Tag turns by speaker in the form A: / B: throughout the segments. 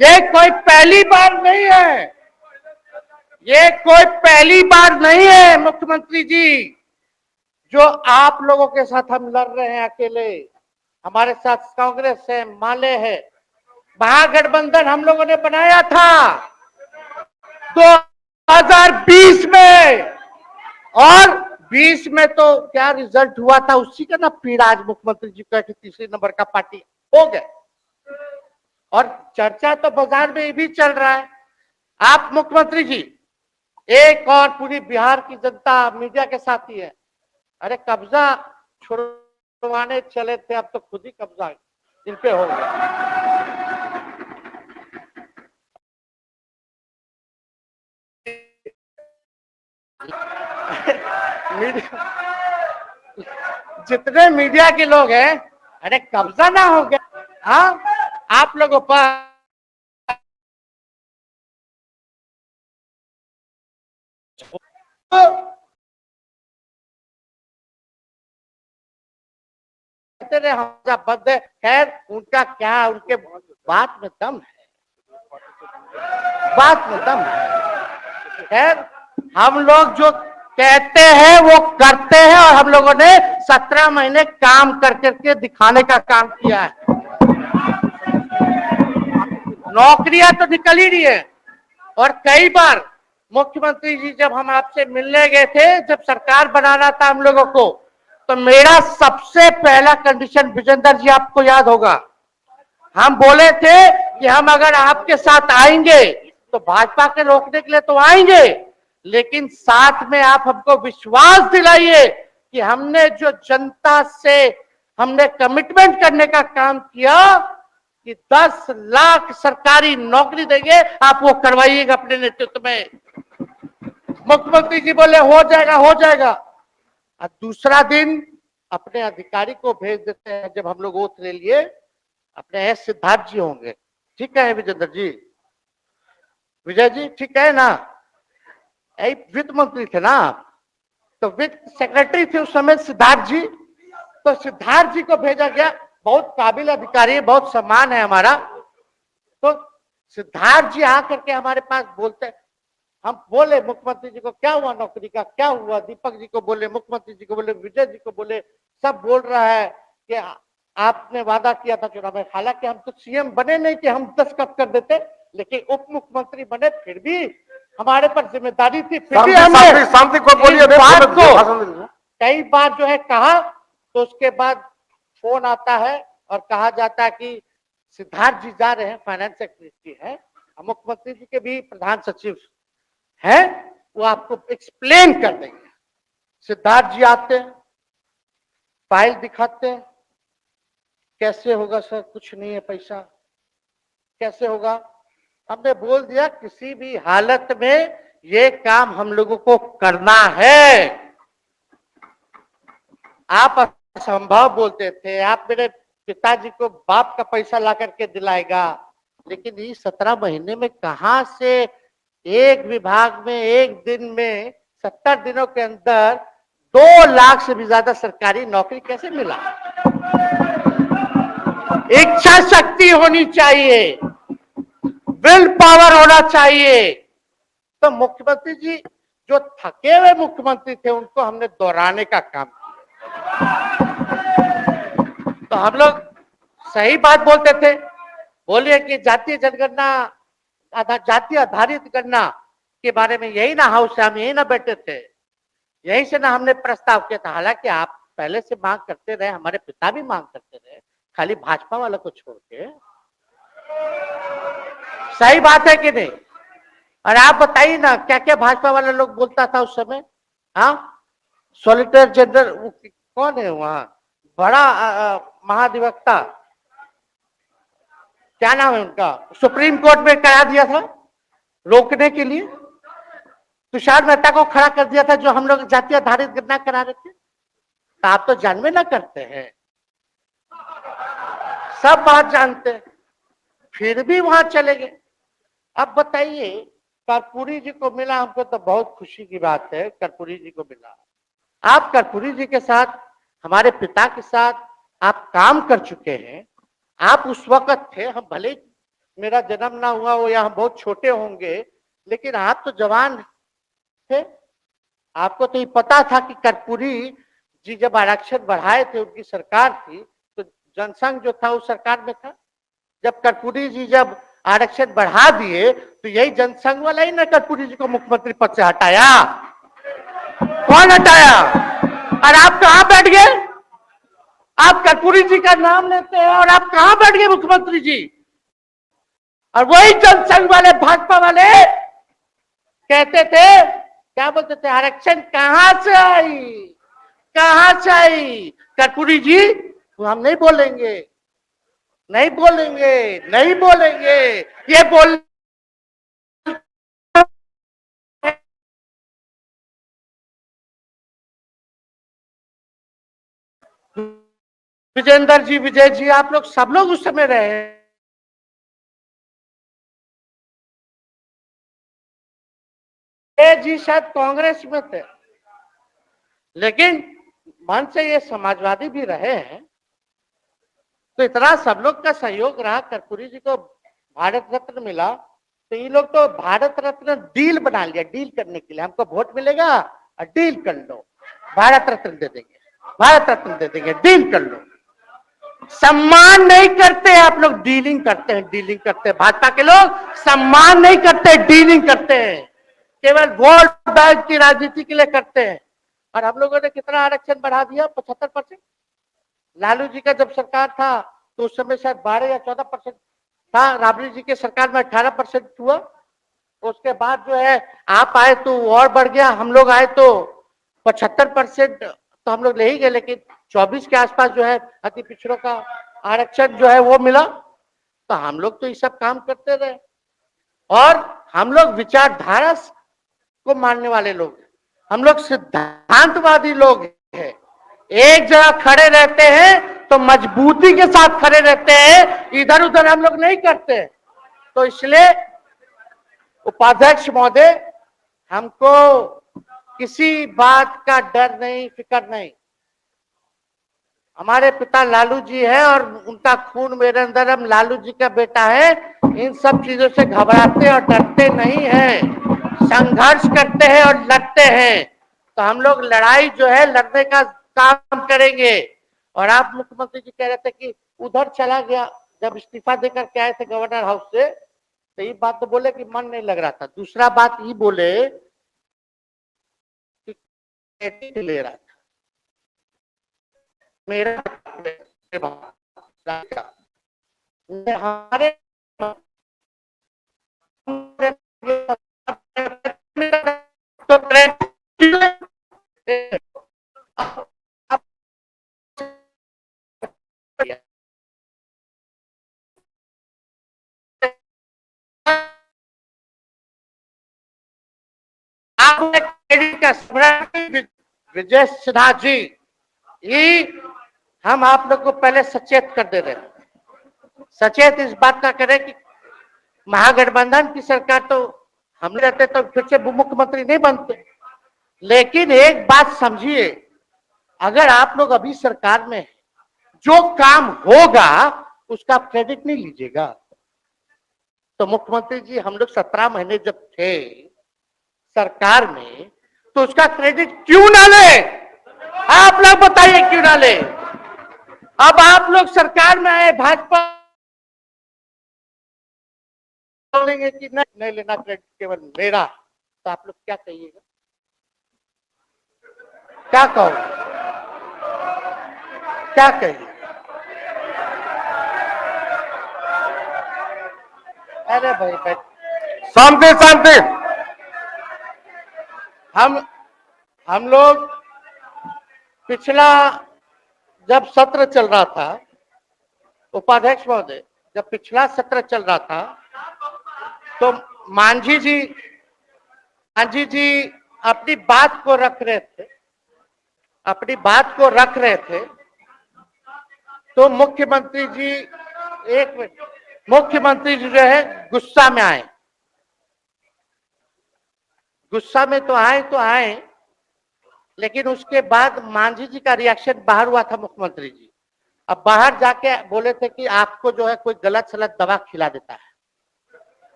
A: ये कोई पहली बार नहीं है, ये कोई पहली बार नहीं है मुख्यमंत्री जी, जो आप लोगों के साथ हम लड़ रहे हैं अकेले। हमारे साथ कांग्रेस है, माले है, महागठबंधन हम लोगों ने बनाया था 2020 में, और 20 में तो क्या रिजल्ट हुआ था उसी का ना पीड़ा आज मुख्यमंत्री जी का कि तीसरे नंबर का पार्टी हो गए। और चर्चा तो बाजार में ये भी चल रहा है, आप मुख्यमंत्री जी एक और पूरी बिहार की जनता मीडिया के साथ ही है। अरे कब्जा छुड़वाने चले थे, अब तो खुद ही कब्जा इन पे हो गया। जितने मीडिया के लोग हैं, अरे कब्जा ना हो गया, हाँ आप लोगों पर बंद है। खैर उनका क्या, उनके बात में दम है, बात में दम है। खैर हम लोग जो कहते हैं वो करते हैं, और हम लोगों ने 17 महीने काम कर करके दिखाने का काम किया है। नौकरियां तो निकल ही रही है, और कई बार मुख्यमंत्री जी जब हम आपसे मिलने गए थे, जब सरकार बनाना था हम लोगों को, तो मेरा सबसे पहला कंडीशन विजेंद्र जी आपको याद होगा, हम बोले थे कि हम अगर आपके साथ आएंगे तो भाजपा के रोकने के लिए तो आएंगे, लेकिन साथ में आप हमको विश्वास दिलाइए कि हमने जो जनता से हमने कमिटमेंट करने का काम किया कि 10 लाख सरकारी नौकरी देंगे, आप वो करवाइएगा अपने नेतृत्व में। मुख्यमंत्री जी बोले हो जाएगा हो जाएगा, और दूसरा दिन अपने अधिकारी को भेज देते हैं। जब हम लोग ओथ ले लिए, अपने सिद्धार्थ जी होंगे, ठीक है विजेंद्र जी, विजय जी ठीक है ना, वित्त मंत्री थे ना आप, तो वित्त सेक्रेटरी थे उस समय सिद्धार्थ जी, तो सिद्धार्थ जी को भेजा गया, बहुत काबिल अधिकारी है, बहुत सम्मान है हमारा। तो सिद्धार्थ जी आकर के हमारे पास बोलते, हम बोले मुख्यमंत्री जी को क्या हुआ नौकरी का, क्या हुआ, दीपक जी को बोले, मुख्यमंत्री जी को बोले, विजय जी को बोले, सब बोल रहा है कि आपने वादा किया था चुनाव में। हालांकि हम तो सीएम बने नहीं कि हम दस्तखत कर देते, लेकिन उप मुख्यमंत्री बने, फिर भी हमारे पर जिम्मेदारी थी, फिर भी हमने शांति को बोलिए, बात को कई बार जो है कहा, तो उसके बाद फोन आता है और कहा जाता है कि सिद्धार्थ जी जा रहे हैं, फाइनेंस सेक्रेटरी है, मुख्यमंत्री जी के भी प्रधान सचिव है, वो आपको एक्सप्लेन कर देंगे। सिद्धार्थ जी आते हैं, फाइल दिखाते हैं, कैसे होगा सर, कुछ नहीं है पैसा, कैसे होगा। हमने बोल दिया किसी भी हालत में ये काम हम लोगों को करना है। आप असंभव बोलते थे, आप मेरे पिताजी को बाप का पैसा ला करके दिलाएगा, लेकिन ये 17 महीने में कहां से एक विभाग में एक दिन में 70 दिनों के अंदर 2 लाख से भी ज्यादा सरकारी नौकरी कैसे मिला। इच्छा शक्ति होनी चाहिए, विल पावर होना चाहिए। तो मुख्यमंत्री जी जो थके हुए मुख्यमंत्री थे, उनको हमने दोहराने का काम किया। तो हम लोग सही बात बोलते थे, बोलिए कि जातीय जनगणना, जातीय आधारित गणना के बारे में यही ना हाउस से हम यही ना बैठे थे, यहीं से ना हमने प्रस्ताव किया था। हालांकि आप पहले से मांग करते रहे, हमारे पिता भी मांग करते रहे, खाली भाजपा वाला को छोड़ के। सही बात है कि नहीं? और आप बताइए ना क्या क्या भाजपा वाले लोग बोलता था उस समय। हाँ, सॉलिसिटर जनरल कौन है वहां, बड़ा महाधिवक्ता, क्या नाम है उनका, सुप्रीम कोर्ट में करा दिया था रोकने के लिए, तुषार मेहता को खड़ा कर दिया था, जो हम लोग जातीय आधारित गणना करा रहे थे। तो आप तो जानवे ना करते हैं, सब बात जानते हैं, फिर भी वहां चले गए। अब बताइए, कर्पूरी जी को मिला, हमको तो बहुत खुशी की बात है, कर्पूरी जी को मिला। आप कर्पूरी जी के साथ, हमारे पिता के साथ आप काम कर चुके हैं, आप उस वक्त थे, हम भले मेरा जन्म ना हुआ वो यहाँ बहुत छोटे होंगे, लेकिन आप तो जवान थे, आपको तो ये पता था कि कर्पूरी जी जब आरक्षण बढ़ाए थे, उनकी सरकार थी, तो जनसंघ जो था उस सरकार में था। जब कर्पूरी जी जब आरक्षण बढ़ा दिए तो यही जनसंघ वाला ही ना कर्पूरी जी को मुख्यमंत्री पद से हटाया। कौन हटाया? और आप कहां बैठ गए? आप कर्पूरी जी का नाम लेते हैं और आप कहां बैठ गए मुख्यमंत्री जी? और वही जनसंघ वाले, भाजपा वाले कहते थे, क्या बोलते थे, आरक्षण कहां से आई, कहां से आई? कर्पूरी जी तो हम नहीं बोलेंगे, नहीं बोलेंगे, नहीं बोलेंगे, ये बोल विजेंद्र जी, विजय जी, आप लोग सब लोग उस समय रहे। जी शायद कांग्रेस में थे, लेकिन मन से ये समाजवादी भी रहे हैं। तो इतना सब लोग का सहयोग रहा, कर्पूरी जी को भारत रत्न मिला, तो ये लोग तो भारत रत्न डील बना लिया, डील करने के लिए, हमको वोट मिलेगा और डील कर लो, भारत रत्न दे देंगे, भारत रत्न दे देंगे, डील कर लो। सम्मान नहीं करते आप लोग, डीलिंग करते हैं, डीलिंग करते हैं। भाजपा के लोग सम्मान नहीं करते, डीलिंग करते हैं, केवल वोट बैंक की राजनीति के लिए करते हैं। और हम लोगों ने कितना आरक्षण बढ़ा दिया, 75%। लालू जी का जब सरकार था तो उस समय शायद 12 या 14% था, राबड़ी जी के सरकार में 18% हुआ। उसके बाद जो है आप आए तो और बढ़ गया, हम लोग आए तो 75% तो हम लोग ले ही गए, लेकिन 24 के आसपास जो है अति पिछड़ों का आरक्षण जो है वो मिला। तो हम लोग तो ये सब काम करते रहे, और हम लोग विचारधारा को मानने वाले लोग, हम लोग सिद्धांतवादी लोग हैं। एक जगह खड़े रहते हैं तो मजबूती के साथ खड़े रहते हैं, इधर उधर हम लोग नहीं करते। तो इसलिए उपाध्यक्ष महोदय, हमको किसी बात का डर नहीं, फिक्र नहीं। हमारे पिता लालू जी है और उनका खून मेरे अंदर, हम लालू जी का बेटा है। इन सब चीजों से घबराते और डरते नहीं हैं, संघर्ष करते हैं और लड़ते हैं। तो हम लोग लड़ाई जो है लड़ने का काम करेंगे। और आप मुख्यमंत्री जी कह रहे थे कि उधर चला गया, जब इस्तीफा देकर के आए थे गवर्नर हाउस से, तो ये बात तो बोले कि मन नहीं लग रहा था। दूसरा बात ये बोले कि ले रहा था मेरा हमारे विजय सिन्हा जी, ये हम आप लोग को पहले सचेत कर दे रहे हैं, सचेत इस बात का करें कि महागठबंधन की सरकार तो हम रहते तो फिर से मुख्यमंत्री नहीं बनते। लेकिन एक बात समझिए, अगर आप लोग अभी सरकार में जो काम होगा उसका क्रेडिट नहीं लीजिएगा। तो मुख्यमंत्री जी, हम लोग 17 महीने जब थे सरकार में तो उसका क्रेडिट क्यों ना ले? आप लोग बताइए क्यों ना ले? अब आप लोग सरकार में आए, भाजपा बोलेंगे कि नहीं लेना क्रेडिट, केवल मेरा, तो आप लोग क्या कहिएगा? क्या कहो, क्या कहिए? अरे भाई
B: शांति शांति।
A: हम लोग पिछला जब सत्र चल रहा था, उपाध्यक्ष महोदय, जब पिछला सत्र चल रहा था तो मांझी जी अपनी बात को रख रहे थे, अपनी बात को रख रहे थे। तो मुख्यमंत्री जी, एक मिनट, मुख्यमंत्री जी जो है गुस्सा में आए, गुस्सा में तो आए, लेकिन उसके बाद मांझी जी का रिएक्शन बाहर हुआ था मुख्यमंत्री जी। अब बाहर जाके बोले थे कि आपको जो है कोई गलत सलत दवा खिला देता है,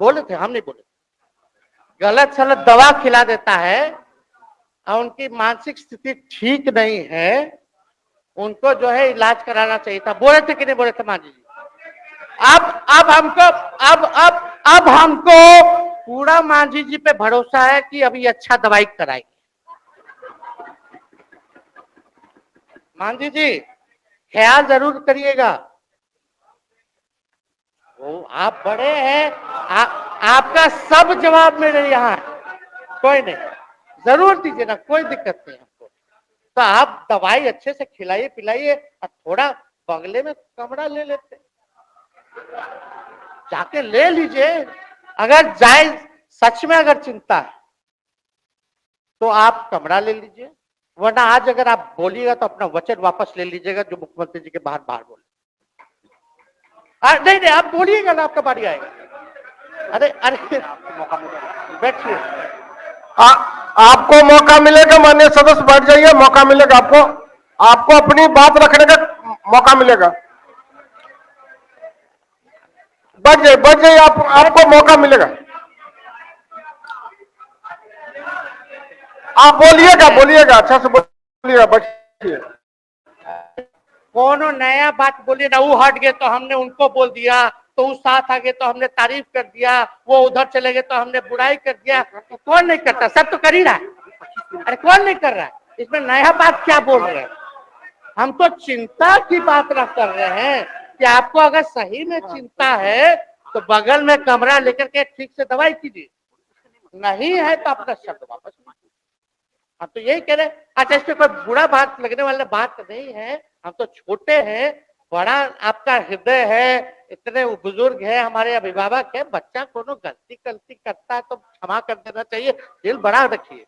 A: बोले थे, हम नहीं बोले। गलत सलत दवा खिला देता है और उनकी मानसिक स्थिति ठीक नहीं है, उनको जो है इलाज कराना चाहिए था। बोले थे कि नहीं बोले थे मांझी जी? अब हमको अब हमको पूरा मांझी जी पे भरोसा है कि अभी अच्छा दवाई कराएंगे। मांझी जी ख्याल जरूर करिएगा। वो आप बड़े हैं, आपका सब जवाब मेरे यहाँ है, कोई नहीं, जरूर दीजिए ना, कोई दिक्कत नहीं हमको। तो आप दवाई अच्छे से खिलाइए पिलाइए और थोड़ा बंगले में कमरा ले लेते, जाके ले लीजिए। अगर जाए सच में अगर चिंता है तो आप कमरा ले लीजिए, वरना आज अगर आप बोलिएगा तो अपना वचन वापस ले लीजिएगा जो मुख्यमंत्री जी के बाहर बोले। नहीं नहीं, आप बोलिएगा ना, आपका बारी आएगा। अरे अरे बैठिए,
B: आपको मौका मिलेगा, माननीय सदस्य बैठ जाइए, मौका मिलेगा आपको, आपको अपनी बात रखने का मौका मिलेगा। बैठ जाइए, आपको मौका मिलेगा। आप बोलिएगा अच्छा से बोलिएगा, बैठिए।
A: कौन नया बात बोलिए ना, वो हट गए तो हमने उनको बोल दिया, तो वो साथ आ गए तो हमने तारीफ कर दिया, वो उधर चले गए तो हमने बुराई कर दिया। तो कौन नहीं करता, सब तो कर ही रहा है। अरे कौन नहीं कर रहा है, इसमें नया बात क्या बोल रहे हैं? हम तो चिंता की बात रख कर रहे हैं कि आपको अगर सही में चिंता है तो बगल में कमरा लेकर के ठीक से दवाई कीजिए, नहीं है तो अपना शब्द वापस लीजिए। हम तो यही कह रहे हैं। अच्छा, इसमें कोई बुरा बात लगने वाला बात नहीं है, हम तो छोटे हैं, बड़ा आपका हृदय है, इतने बुजुर्ग है, हमारे अभिभावक है, बच्चा कोनो गलती करता है तो क्षमा कर देना चाहिए, दिल बड़ा रखिए।